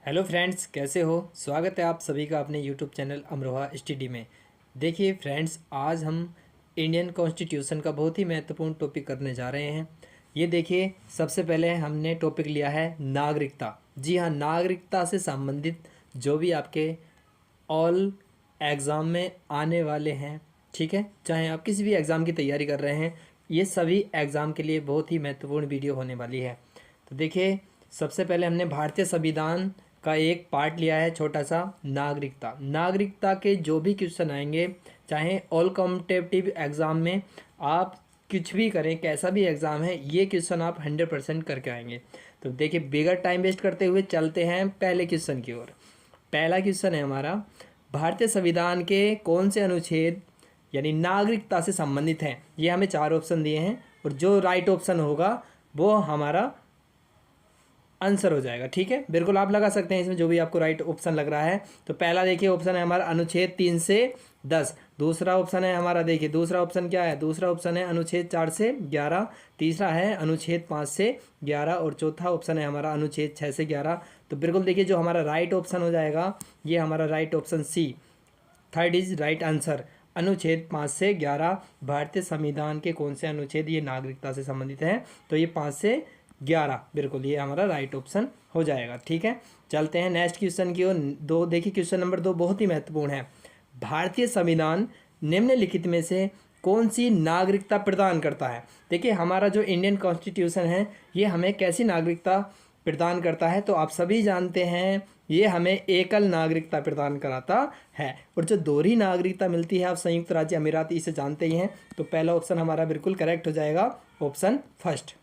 Hello friends, कैसे हो। स्वागत है आप सभी का अपने यूट्यूब चैनल अमरोहा स्टडी में। देखिए फ्रेंड्स, आज हम इंडियन कॉन्स्टिट्यूशन का बहुत ही महत्वपूर्ण टॉपिक करने जा रहे हैं। ये देखिए, सबसे पहले हमने टॉपिक लिया है नागरिकता। जी हाँ, नागरिकता से संबंधित जो भी आपके ऑल एग्ज़ाम में आने वाले हैं, ठीक है, चाहे आप किसी भी एग्ज़ाम की तैयारी कर रहे हैं, ये सभी एग्ज़ाम के लिए बहुत ही महत्वपूर्ण वीडियो होने वाली है। तो देखिए, सबसे पहले हमने भारतीय संविधान का एक पार्ट लिया है, छोटा सा नागरिकता। नागरिकता के जो भी क्वेश्चन आएंगे, चाहे ऑल कॉम्पिटिटिव एग्ज़ाम में आप कुछ भी करें, कैसा भी एग्ज़ाम है, ये क्वेश्चन आप 100% करके आएंगे। तो देखिए, बिगर टाइम वेस्ट करते हुए चलते हैं पहले क्वेश्चन की ओर। पहला क्वेश्चन है हमारा, भारतीय संविधान के कौन से अनुच्छेद यानी नागरिकता से संबंधित हैं। ये हमें 4 ऑप्शन दिए हैं और जो राइट ऑप्शन होगा वो हमारा आंसर हो जाएगा। ठीक है, बिल्कुल आप लगा सकते हैं इसमें जो भी आपको राइट ऑप्शन लग रहा है। तो पहला देखिए ऑप्शन है हमारा अनुच्छेद 3 से 10। दूसरा ऑप्शन है हमारा, देखिए दूसरा ऑप्शन क्या है, दूसरा ऑप्शन है अनुच्छेद 4 से 11। तीसरा है अनुच्छेद 5 से 11 और चौथा ऑप्शन है हमारा अनुच्छेद 6 से 11। तो बिल्कुल देखिए, जो हमारा राइट ऑप्शन हो जाएगा ये हमारा right option C, third is right answer. अनुच्छेद 5 से 11 भारतीय संविधान के कौन से अनुच्छेद ये नागरिकता से संबंधित हैं, तो ये 5 से 11 बिल्कुल ये हमारा राइट ऑप्शन हो जाएगा। ठीक है, चलते हैं नेक्स्ट क्वेश्चन की ओर। दो देखिए, क्वेश्चन नंबर 2 बहुत ही महत्वपूर्ण है। भारतीय संविधान निम्नलिखित में से कौन सी नागरिकता प्रदान करता है। देखिए, हमारा जो इंडियन कॉन्स्टिट्यूशन है ये हमें कैसी नागरिकता प्रदान करता है, तो आप सभी जानते हैं ये हमें एकल नागरिकता प्रदान कराता है। और जो दोहरी नागरिकता मिलती है, आप संयुक्त राज्य अमीरात इसे जानते ही हैं। तो पहला ऑप्शन हमारा बिल्कुल करेक्ट हो जाएगा, ऑप्शन फर्स्ट।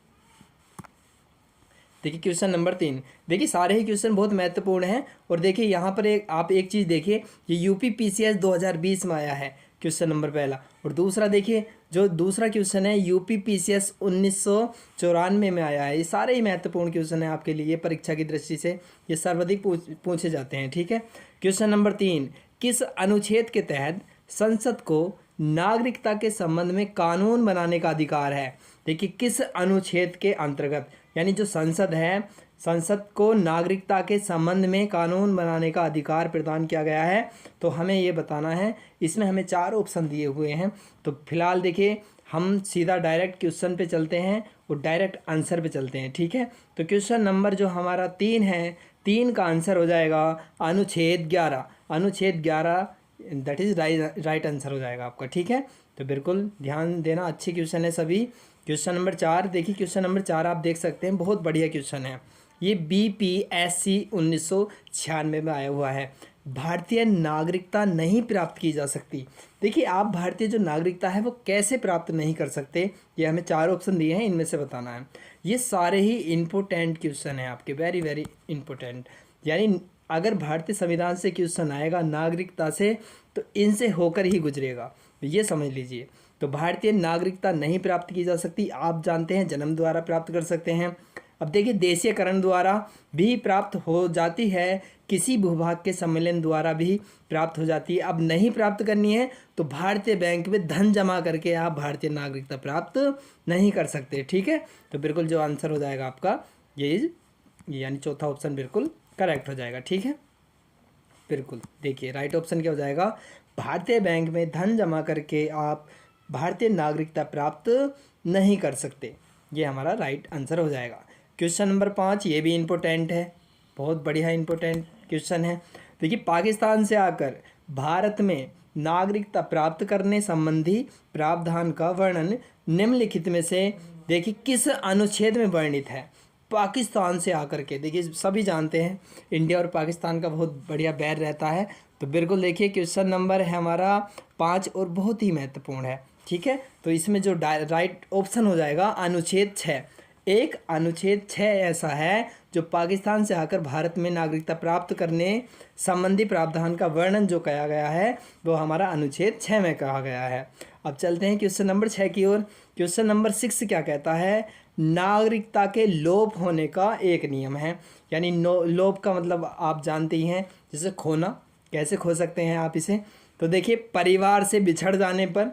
देखिए क्वेश्चन नंबर 3, देखिए सारे ही क्वेश्चन बहुत महत्वपूर्ण हैं। और देखिए यहाँ पर आप एक चीज़ देखिए, ये यूपी पीसीएस 2020 में आया है क्वेश्चन नंबर पहला। और दूसरा देखिए, जो दूसरा क्वेश्चन है यूपी पीसीएस 1994 में आया है। ये सारे ही महत्वपूर्ण क्वेश्चन हैं आपके लिए परीक्षा की दृष्टि से, ये सर्वाधिक पूछे जाते हैं। ठीक है, क्वेश्चन नंबर 3, किस अनुच्छेद के तहत संसद को नागरिकता के संबंध में कानून बनाने का अधिकार है। देखिए, किस अनुच्छेद के अंतर्गत, यानी जो संसद है, संसद को नागरिकता के संबंध में कानून बनाने का अधिकार प्रदान किया गया है, तो हमें ये बताना है। इसमें हमें 4 ऑप्शन दिए हुए हैं। तो फिलहाल देखिए, हम सीधा डायरेक्ट क्वेश्चन पे चलते हैं और डायरेक्ट आंसर पे चलते हैं। ठीक है, तो क्वेश्चन नंबर जो हमारा 3 है, 3 का आंसर हो जाएगा अनुच्छेद 11। अनुच्छेद 11 दैट इज़ राइट आंसर हो जाएगा आपका। ठीक है, तो बिल्कुल ध्यान देना, अच्छे क्वेश्चन है सभी। क्वेश्चन नंबर 4 देखिए, क्वेश्चन नंबर 4 आप देख सकते हैं, बहुत बढ़िया क्वेश्चन है। ये बीपीएससी 1996 में आया हुआ है। भारतीय नागरिकता नहीं प्राप्त की जा सकती। देखिए, आप भारतीय जो नागरिकता है वो कैसे प्राप्त नहीं कर सकते, ये हमें 4 ऑप्शन दिए हैं, इनमें से बताना है। ये सारे ही इम्पोर्टेंट क्वेश्चन हैं आपके, वेरी वेरी इम्पोर्टेंट। यानी अगर भारतीय संविधान से क्वेश्चन आएगा नागरिकता से, तो इनसे होकर ही गुजरेगा, ये समझ लीजिए। तो भारतीय नागरिकता नहीं प्राप्त की जा सकती। आप जानते हैं जन्म द्वारा प्राप्त कर सकते हैं। अब देखिए, देशीयकरण द्वारा भी प्राप्त हो जाती है, किसी भूभाग के सम्मेलन द्वारा भी प्राप्त हो जाती है। अब नहीं प्राप्त करनी है तो भारतीय बैंक में धन जमा करके आप भारतीय नागरिकता प्राप्त नहीं कर सकते। ठीक है, तो बिल्कुल जो आंसर हो जाएगा आपका ये यानी चौथा ऑप्शन बिल्कुल करेक्ट हो जाएगा। ठीक है, बिल्कुल देखिए राइट ऑप्शन क्या हो जाएगा, भारतीय बैंक में धन जमा करके आप भारतीय नागरिकता प्राप्त नहीं कर सकते, ये हमारा राइट आंसर हो जाएगा। क्वेश्चन नंबर 5, ये भी इम्पोर्टेंट है, बहुत बढ़िया इम्पोर्टेंट क्वेश्चन है। देखिए, पाकिस्तान से आकर भारत में नागरिकता प्राप्त करने संबंधी प्रावधान का वर्णन निम्नलिखित में से देखिए किस अनुच्छेद में वर्णित है। पाकिस्तान से आकर के, देखिए सभी जानते हैं इंडिया और पाकिस्तान का बहुत बढ़िया बैर रहता है। तो बिल्कुल देखिए, क्वेश्चन नंबर है हमारा 5 और बहुत ही महत्वपूर्ण है। ठीक है, तो इसमें जो राइट ऑप्शन हो जाएगा अनुच्छेद 6। एक अनुच्छेद 6 ऐसा है जो पाकिस्तान से आकर भारत में नागरिकता प्राप्त करने संबंधी प्रावधान का वर्णन जो किया गया है वो हमारा अनुच्छेद 6 में कहा गया है। अब चलते हैं क्वेश्चन नंबर 6 की ओर। क्वेश्चन नंबर 6 क्या कहता है, नागरिकता के लोप होने का एक नियम है। यानी लोप का मतलब आप जानते ही हैं, जैसे खोना, कैसे खो सकते हैं आप इसे। तो देखिए, परिवार से बिछड़ जाने पर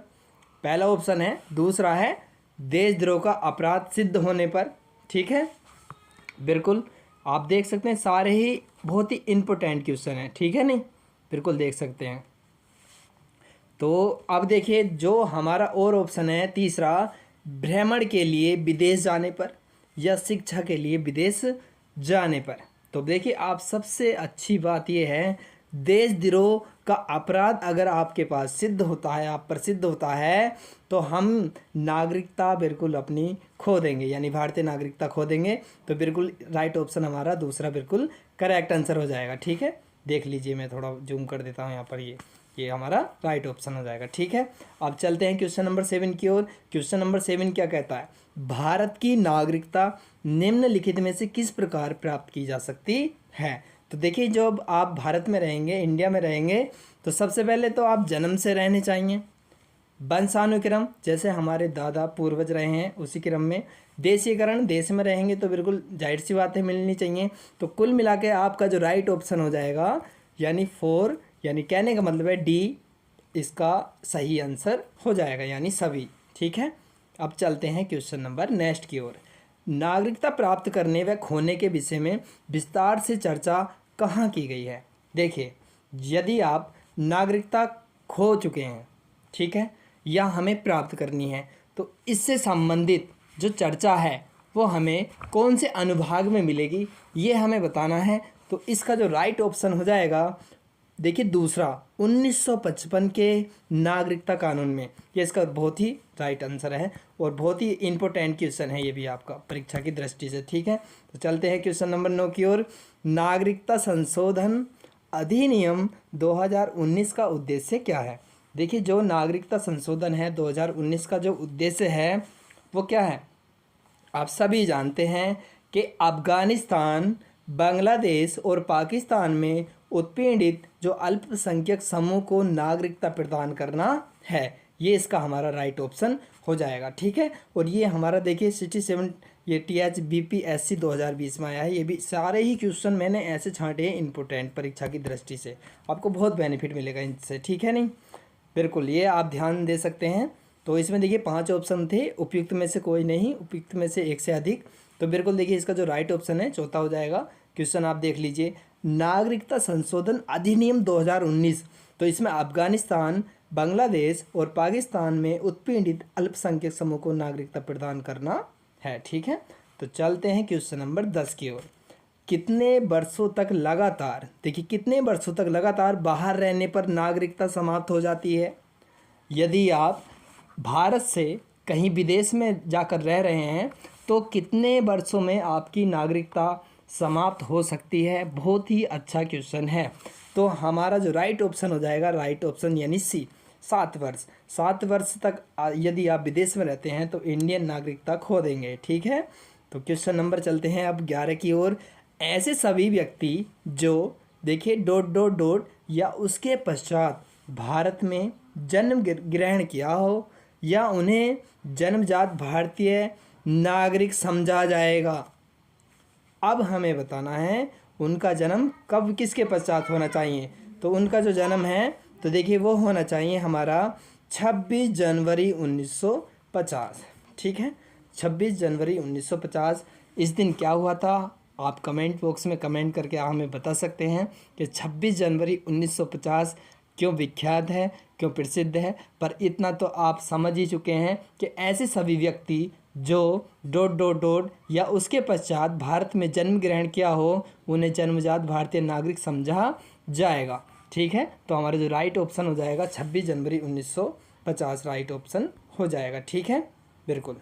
पहला ऑप्शन है, दूसरा है देशद्रोह का अपराध सिद्ध होने पर। ठीक है, बिल्कुल आप देख सकते हैं सारे ही बहुत ही इम्पोर्टेंट क्वेश्चन हैं, ठीक है नहीं, बिल्कुल देख सकते हैं। तो अब देखिए जो हमारा और ऑप्शन है तीसरा, भ्रमण के लिए विदेश जाने पर या शिक्षा के लिए विदेश जाने पर। तो देखिए आप सबसे अच्छी बात यह है, देशद्रोह का अपराध अगर आपके पास सिद्ध होता है, आप पर सिद्ध होता है, तो हम नागरिकता बिल्कुल अपनी खो देंगे, यानी भारतीय नागरिकता खो देंगे। तो बिल्कुल राइट ऑप्शन हमारा दूसरा बिल्कुल करेक्ट आंसर हो जाएगा, ठीक है। देख लीजिए मैं थोड़ा जूम कर देता हूँ यहाँ पर, ये हमारा राइट ऑप्शन हो जाएगा, ठीक है। अब चलते हैं क्वेश्चन नंबर 7 की ओर। क्वेश्चन नंबर 7 क्या कहता है, भारत की नागरिकता निम्नलिखित में से किस प्रकार प्राप्त की जा सकती है। तो देखिए जब आप भारत में रहेंगे, इंडिया में रहेंगे, तो सबसे पहले तो आप जन्म से रहने चाहिए, वंशानुक्रम जैसे हमारे दादा पूर्वज रहे हैं उसी क्रम में, देशीकरण देश में रहेंगे तो बिल्कुल जाहिर सी बात है मिलनी चाहिए। तो कुल मिला के आपका जो राइट ऑप्शन हो जाएगा यानी 4, यानी कहने का मतलब है डी इसका सही आंसर हो जाएगा, यानी सभी, ठीक है। अब चलते हैं क्वेश्चन नंबर नेक्स्ट की ओर। नागरिकता प्राप्त करने व खोने के विषय में विस्तार से चर्चा कहाँ की गई है। देखिए यदि आप नागरिकता खो चुके हैं, ठीक है, या हमें प्राप्त करनी है, तो इससे संबंधित जो चर्चा है वो हमें कौन से अनुभाग में मिलेगी ये हमें बताना है। तो इसका जो राइट ऑप्शन हो जाएगा, देखिए दूसरा 1955 के नागरिकता कानून में, ये इसका बहुत ही राइट आंसर है और बहुत ही इम्पोर्टेंट क्वेश्चन है ये भी आपका परीक्षा की दृष्टि से, ठीक है। तो चलते हैं क्वेश्चन नंबर 9 की ओर। नागरिकता संशोधन अधिनियम 2019 का उद्देश्य क्या है। देखिए जो नागरिकता संशोधन है 2019 का जो उद्देश्य है वो क्या है, आप सभी जानते हैं कि अफगानिस्तान, बांग्लादेश और पाकिस्तान में उत्पीड़ित जो अल्पसंख्यक समूह को नागरिकता प्रदान करना है। ये इसका हमारा राइट ऑप्शन हो जाएगा, ठीक है। और ये हमारा देखिए 67 ये THBPSC 2020 में आया है। ये भी सारे ही क्वेश्चन मैंने ऐसे छांटे हैं इंपॉर्टेंट परीक्षा की दृष्टि से, आपको बहुत बेनिफिट मिलेगा इनसे, ठीक है नहीं, बिल्कुल ये आप ध्यान दे सकते हैं। तो इसमें देखिए 5 ऑप्शन थे, उपयुक्त में से कोई नहीं, उपयुक्त में से एक से अधिक। तो बिल्कुल देखिए इसका जो राइट ऑप्शन है चौथा हो जाएगा। क्वेश्चन आप देख लीजिए, नागरिकता संशोधन अधिनियम 2019, तो इसमें अफगानिस्तान, बांग्लादेश और पाकिस्तान में उत्पीड़ित अल्पसंख्यक समूह को नागरिकता प्रदान करना है, ठीक है। तो चलते हैं क्वेश्चन नंबर 10 की ओर। कितने वर्षों तक लगातार, देखिए कितने वर्षों तक लगातार बाहर रहने पर नागरिकता समाप्त हो जाती है। यदि आप भारत से कहीं विदेश में जाकर रह रहे हैं तो कितने वर्षों में आपकी नागरिकता समाप्त हो सकती है। बहुत ही अच्छा क्वेश्चन है। तो हमारा जो राइट ऑप्शन हो जाएगा, राइट ऑप्शन यानी सी, 7 वर्ष। 7 वर्ष तक यदि आप विदेश में रहते हैं तो इंडियन नागरिकता खो देंगे, ठीक है। तो क्वेश्चन नंबर चलते हैं अब 11 की ओर। ऐसे सभी व्यक्ति जो देखिए ... या उसके पश्चात भारत में जन्म ग्रहण किया हो या उन्हें जन्मजात भारतीय नागरिक समझा जाएगा। अब हमें बताना है उनका जन्म कब किसके पश्चात होना चाहिए। तो उनका जो जन्म है तो देखिए वो होना चाहिए हमारा 26 जनवरी 1950, ठीक है। 26 जनवरी 1950 इस दिन क्या हुआ था, आप कमेंट बॉक्स में कमेंट करके आप हमें बता सकते हैं कि 26 जनवरी 1950 क्यों विख्यात है, क्यों प्रसिद्ध है। पर इतना तो आप समझ ही चुके हैं कि ऐसे सभी व्यक्ति जो ... या उसके पश्चात भारत में जन्म ग्रहण किया हो उन्हें जन्मजात भारतीय नागरिक समझा जाएगा, ठीक है। तो हमारा जो राइट ऑप्शन हो जाएगा 26 जनवरी 1950 राइट ऑप्शन हो जाएगा, ठीक है, बिल्कुल।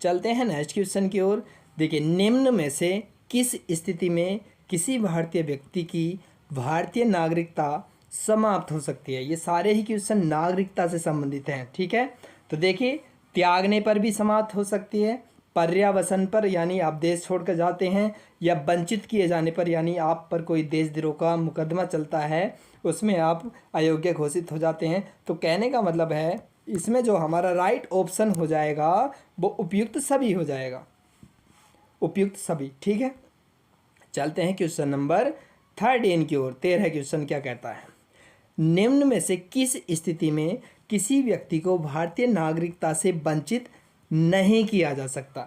चलते हैं नेक्स्ट क्वेश्चन की ओर। देखिए निम्न में से किस स्थिति में किसी भारतीय व्यक्ति की भारतीय नागरिकता समाप्त हो सकती है। ये सारे ही क्वेश्चन नागरिकता से संबंधित हैं, ठीक है। तो देखिए त्यागने पर भी समाप्त हो सकती है, पर्यावसन पर यानी आप देश छोड़कर जाते हैं, या वंचित किए जाने पर यानी आप पर कोई देशद्रोह का मुकदमा चलता है उसमें आप अयोग्य घोषित हो जाते हैं। तो कहने का मतलब है इसमें जो हमारा राइट ऑप्शन हो जाएगा वो उपयुक्त सभी हो जाएगा, उपयुक्त सभी, ठीक है। चलते हैं क्वेश्चन नंबर 13 की ओर। 13 क्वेश्चन क्या कहता है, निम्न में से किस स्थिति में किसी व्यक्ति को भारतीय नागरिकता से वंचित नहीं किया जा सकता।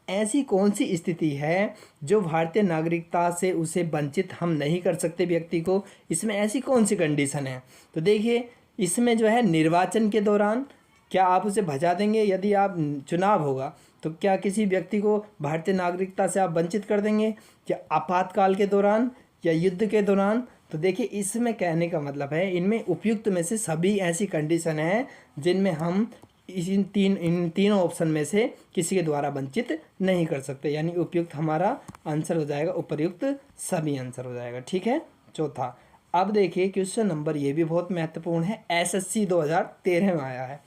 ऐसी कौन सी स्थिति है जो भारतीय नागरिकता से उसे वंचित हम नहीं कर सकते व्यक्ति को, इसमें ऐसी कौन सी कंडीशन है। तो देखिए इसमें जो है निर्वाचन के दौरान क्या आप उसे भजा देंगे, यदि आप चुनाव होगा तो क्या किसी व्यक्ति को भारतीय नागरिकता से आप वंचित कर देंगे, या आपातकाल के दौरान, या युद्ध के दौरान। तो देखिए इसमें कहने का मतलब है इनमें उपयुक्त में से सभी ऐसी कंडीशन है जिनमें हम इन तीनों ऑप्शन में से किसी के द्वारा वंचित नहीं कर सकते, यानी उपयुक्त हमारा आंसर हो जाएगा, उपयुक्त सभी आंसर हो जाएगा। ठीक है, चौथा। अब देखिए क्वेश्चन नंबर ये भी बहुत महत्वपूर्ण है, एसएससी 2013 में आया है।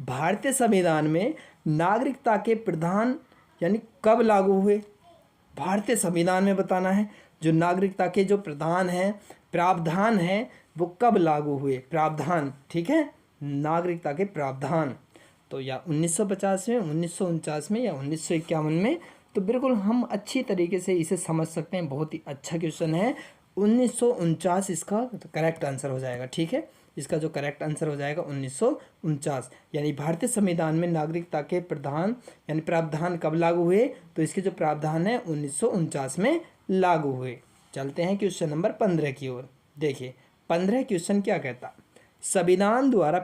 भारतीय संविधान में नागरिकता के प्रावधान यानी कब लागू हुए, भारतीय संविधान में बताना है। जो नागरिकता के जो प्रावधान हैं वो कब लागू हुए, प्रावधान, ठीक है, नागरिकता के प्रावधान। तो या 1950 में, 1949 में, या 1951 में। तो बिल्कुल हम अच्छी तरीके से इसे समझ सकते हैं, बहुत ही अच्छा क्वेश्चन है। 1949 इसका करेक्ट आंसर हो जाएगा। ठीक है, इसका जो करेक्ट आंसर हो जाएगा 1949, यानी भारतीय संविधान में नागरिकता के प्रावधान कब लागू हुए, तो इसके जो प्रावधान है 1949 में लागू हुए। चलते हैं क्वेश्चन नंबर 15 की ओर। देखिए 15 क्वेश्चन क्या कहता, संविधान द्वारा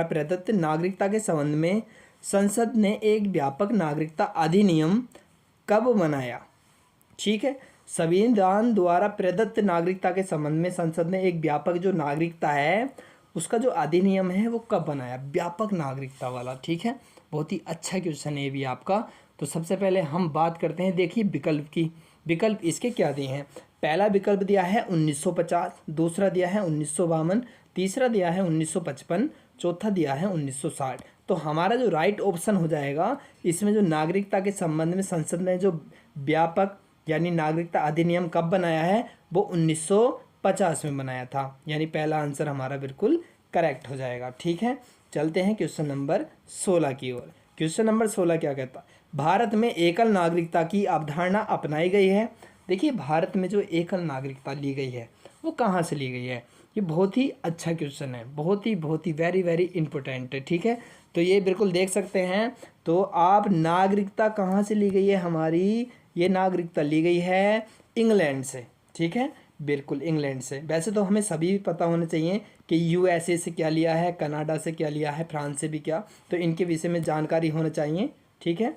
प्रदत्त नागरिकता के संबंध में संसद ने एक व्यापक नागरिकता अधिनियम कब बनाया। ठीक है, संविधान द्वारा प्रदत्त नागरिकता के संबंध में संसद ने एक व्यापक जो नागरिकता है उसका जो अधिनियम है वो कब बनाया, व्यापक नागरिकता वाला। ठीक है, बहुत ही अच्छा क्वेश्चन है ये भी आपका। तो सबसे पहले हम बात करते हैं, देखिए विकल्प की। विकल्प इसके क्या दिए हैं, पहला विकल्प दिया है 1950, दूसरा दिया है 1952, तीसरा दिया है 1955, चौथा दिया है 1960। तो हमारा जो राइट ऑप्शन हो जाएगा इसमें जो नागरिकता के संबंध में संसद ने जो व्यापक यानी नागरिकता अधिनियम कब बनाया है वो 1950 में बनाया था, यानी पहला आंसर हमारा बिल्कुल करेक्ट हो जाएगा। ठीक है, चलते हैं क्वेश्चन नंबर 16 की ओर। क्वेश्चन नंबर 16 क्या कहता, भारत में एकल नागरिकता की अवधारणा अपनाई गई है। देखिए भारत में जो एकल नागरिकता ली गई है वो कहाँ से ली गई है, ये बहुत ही अच्छा क्वेश्चन है, बहुत ही वेरी वेरी इंपॉर्टेंट है। ठीक है, तो ये बिल्कुल देख सकते हैं। तो आप नागरिकता कहाँ से ली गई है हमारी, ये नागरिकता ली गई है इंग्लैंड से। ठीक है, बिल्कुल इंग्लैंड से। वैसे तो हमें सभी पता होना चाहिए कि यूएसए से क्या लिया है, कनाडा से क्या लिया है, फ्रांस से भी क्या, तो इनके विषय में जानकारी होना चाहिए। ठीक है,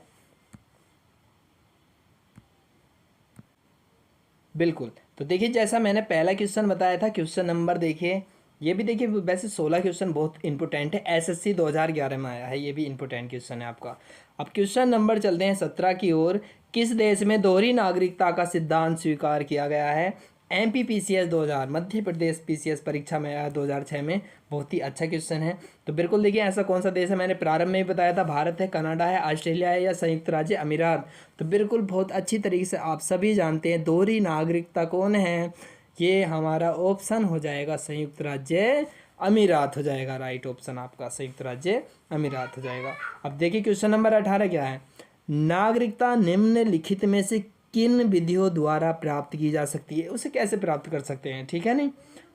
बिल्कुल। तो देखिए जैसा मैंने पहला क्वेश्चन बताया था, क्वेश्चन नंबर देखिए, ये भी देखिए वैसे 16 क्वेश्चन बहुत इंपॉर्टेंट है, एसएससी 2011 में आया है, ये भी इंपॉर्टेंट क्वेश्चन है आपका। अब क्वेश्चन नंबर चलते हैं 17 की ओर। किस देश में दोहरी नागरिकता का सिद्धांत स्वीकार किया गया है। MP PCS 2000, Madhya Pradesh PCS परीक्षा में आया 2006 में, बहुत ही अच्छा क्वेश्चन है। तो बिल्कुल देखिए ऐसा कौन सा देश है, मैंने प्रारंभ में ही बताया था, भारत है, कनाडा है, ऑस्ट्रेलिया है, या संयुक्त राज्य अमीरात। तो बिल्कुल बहुत अच्छी तरीके से आप सभी जानते हैं दोहरी नागरिकता कौन है, ये हमारा ऑप्शन हो जाएगा संयुक्त राज्य अमीरात हो जाएगा। राइट ऑप्शन आपका संयुक्त राज्य अमीरात हो जाएगा। अब देखिए क्वेश्चन नंबर 18 क्या है, नागरिकता निम्नलिखित में से किन विधियों द्वारा प्राप्त की जा सकती है, उसे कैसे प्राप्त कर सकते हैं। ठीक है नहीं,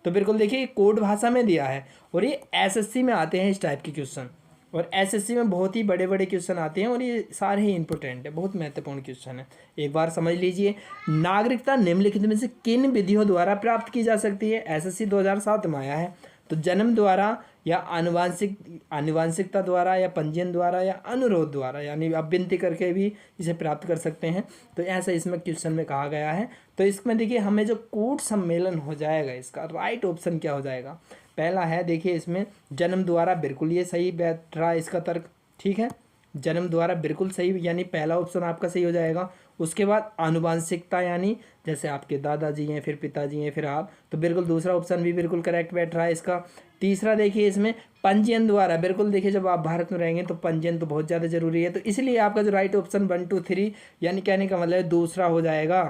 तो बिल्कुल देखिए कोड भाषा में दिया है और ये एसएससी में आते हैं इस टाइप के क्वेश्चन, और एसएससी में बहुत ही बड़े बड़े क्वेश्चन आते हैं और ये सारे ही इंपॉर्टेंट है, बहुत महत्वपूर्ण क्वेश्चन है। एक बार समझ लीजिए, नागरिकता निम्नलिखित में से किन विधियों द्वारा प्राप्त की जा सकती है, एसएससी 2007 में आया है। तो जन्म द्वारा, या आनुवांशिकता द्वारा, या पंजीयन द्वारा, या अनुरोध द्वारा, यानी आप विनती करके भी इसे प्राप्त कर सकते हैं। तो ऐसा इसमें क्वेश्चन में कहा गया है। तो इसमें देखिए हमें जो कूट सम्मेलन हो जाएगा इसका राइट ऑप्शन क्या हो जाएगा, पहला है देखिए इसमें जन्म द्वारा, बिल्कुल ये सही बैठ रहा है इसका तर्क। ठीक है, जन्म द्वारा बिल्कुल सही, यानी पहला ऑप्शन आपका सही हो जाएगा। उसके बाद आनुवांशिकता, यानी जैसे आपके दादाजी हैं, फिर पिताजी हैं, फिर आप, तो बिल्कुल दूसरा ऑप्शन भी बिल्कुल करेक्ट बैठ रहा है इसका। तीसरा देखिए इसमें पंजीयन द्वारा, बिल्कुल देखिए जब आप भारत में रहेंगे तो पंजीयन तो बहुत ज़्यादा जरूरी है, तो इसलिए आपका जो राइट ऑप्शन 1 2 3 यानी कहने का मतलब दूसरा हो जाएगा।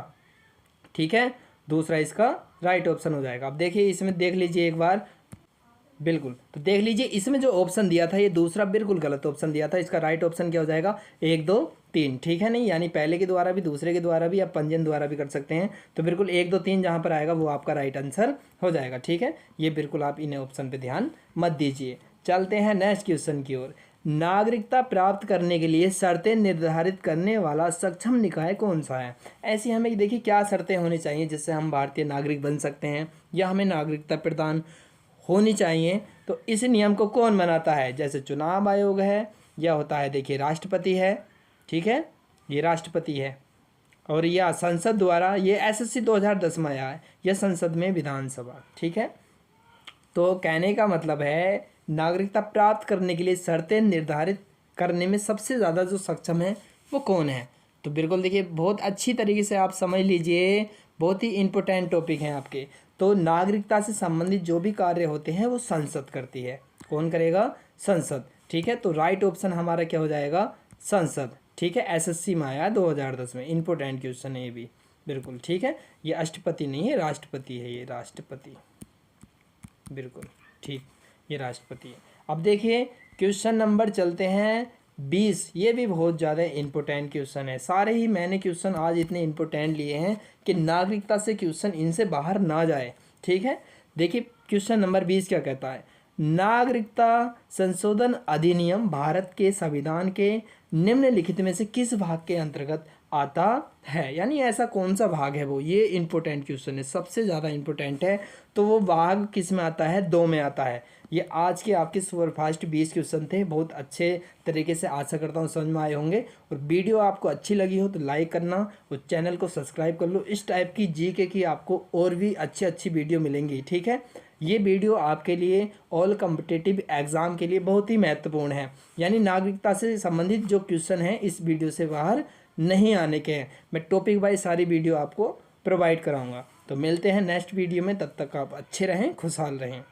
ठीक है, दूसरा इसका राइट ऑप्शन हो जाएगा। अब देखिए इसमें देख लीजिए एक बार, बिल्कुल तो देख लीजिए इसमें जो ऑप्शन दिया था ये दूसरा बिल्कुल गलत ऑप्शन दिया था। इसका राइट ऑप्शन क्या हो जाएगा, 1 2 3। ठीक है नहीं, यानी पहले के द्वारा भी, दूसरे के द्वारा भी, या पंजीयन द्वारा भी कर सकते हैं। तो बिल्कुल 1 2 3 जहाँ पर आएगा वो आपका राइट आंसर हो जाएगा। ठीक है, ये बिल्कुल आप इन ऑप्शन पे ध्यान मत दीजिए। चलते हैं नेक्स्ट क्वेश्चन की ओर। नागरिकता प्राप्त करने के लिए शर्तें निर्धारित करने वाला सक्षम निकाय कौन सा है। ऐसी हमें देखिए क्या शर्तें होनी चाहिए जिससे हम भारतीय नागरिक बन सकते हैं या हमें नागरिकता प्रदान होनी चाहिए। तो इस नियम को कौन बनाता है, जैसे चुनाव आयोग है या होता है देखिए राष्ट्रपति है, ठीक है, ये राष्ट्रपति है, और यह संसद द्वारा, ये एसएससी 2010 में आया है, यह संसद में विधानसभा, ठीक है। तो कहने का मतलब है नागरिकता प्राप्त करने के लिए शर्तें निर्धारित करने में सबसे ज़्यादा जो सक्षम है वो कौन है। तो बिल्कुल देखिए बहुत अच्छी तरीके से आप समझ लीजिए, बहुत ही इम्पोर्टेंट टॉपिक हैं आपके। तो नागरिकता से संबंधित जो भी कार्य होते हैं वो संसद करती है। कौन करेगा, संसद, ठीक है। तो राइट ऑप्शन हमारा क्या हो जाएगा, संसद, ठीक है। एसएससी में आया 2010 में, इम्पोर्टेंट क्वेश्चन है ये भी, बिल्कुल ठीक है। ये अष्टपति नहीं है, राष्ट्रपति है, ये राष्ट्रपति, बिल्कुल ठीक, ये राष्ट्रपति है। अब देखिए क्वेश्चन नंबर चलते हैं 20, ये भी बहुत ज़्यादा इम्पोर्टेंट क्वेश्चन है। सारे ही मैंने क्वेश्चन आज इतने इम्पोर्टेंट लिए हैं कि नागरिकता से क्वेश्चन इनसे बाहर ना जाए, ठीक है। देखिए क्वेश्चन नंबर 20 क्या कहता है, नागरिकता संशोधन अधिनियम भारत के संविधान के निम्नलिखित में से किस भाग के अंतर्गत आता है, यानी ऐसा कौन सा भाग है वो, ये इम्पोर्टेंट क्वेश्चन है, सबसे ज़्यादा इम्पोर्टेंट है। तो वो भाग किस में आता है, 2 में आता है। ये आज के आपके सुपरफास्ट 20 क्वेश्चन थे, बहुत अच्छे तरीके से आशा करता हूँ समझ में आए होंगे। और वीडियो आपको अच्छी लगी हो तो लाइक करना और चैनल को सब्सक्राइब कर लो। इस टाइप की जीके की आपको और भी अच्छी वीडियो मिलेंगी, ठीक है। ये वीडियो आपके लिए ऑल कॉम्पिटिटिव एग्ज़ाम के लिए बहुत ही महत्वपूर्ण है, यानी नागरिकता से संबंधित जो क्वेश्चन हैं इस वीडियो से बाहर नहीं आने के हैं। मैं टॉपिक वाइज सारी वीडियो आपको प्रोवाइड कराऊंगा। तो मिलते हैं नेक्स्ट वीडियो में, तब तक आप अच्छे रहें, खुशहाल रहें।